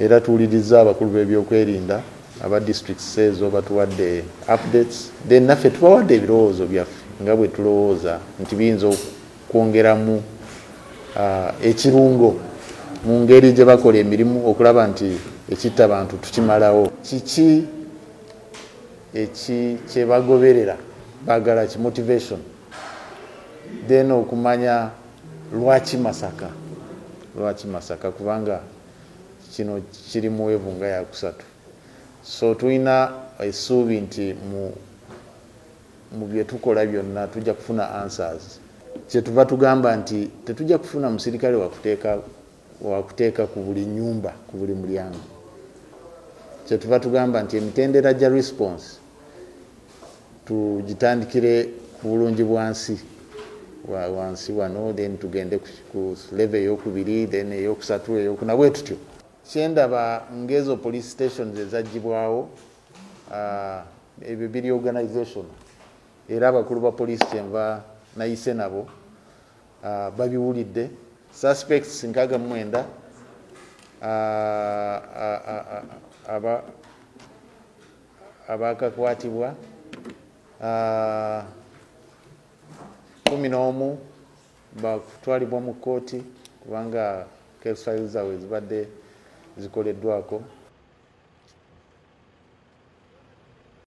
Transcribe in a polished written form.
era tuwuliriza abakulu b'ebyokwerinda aba districts ezo batuwadde updates, then naffe tubawadde ebirowoozo byaffe nga bwe tulowooza nti biyinza okwongeramu ekirungo mu ngeri gye bakola emirimu okulaba nti ekitta abantu tukimalawo. Kiki kyebagoberera baagala ki motivation, then okumanya lwaki Masaka, kubanga kino kiri mu weevu nga yakusatu. So tulina essuubi nti mu bye tukola byonna tujja kufuna answers. Kyetuva tugamba nti tetujja kufuna musirikale wakuteeka ku buli nyumba, ku buli mulyango. Kyetuva tugamba nti emitendera gya response tugitandikire ku bulungi bwansi wano, then tugende ku level eyokubiri, then eyokusatu, eyokuna, bwe tutyo. Kyendaba ngezo police stations ezagibwawo ebyo biri organization, era abakulu ba police kyenva nayise nabo babiwulidde. Suspects 69 abakakwatibwa, 11 bakutwalibwa mu kooti kubanga case files zaabwe zibadde zikoleddwako.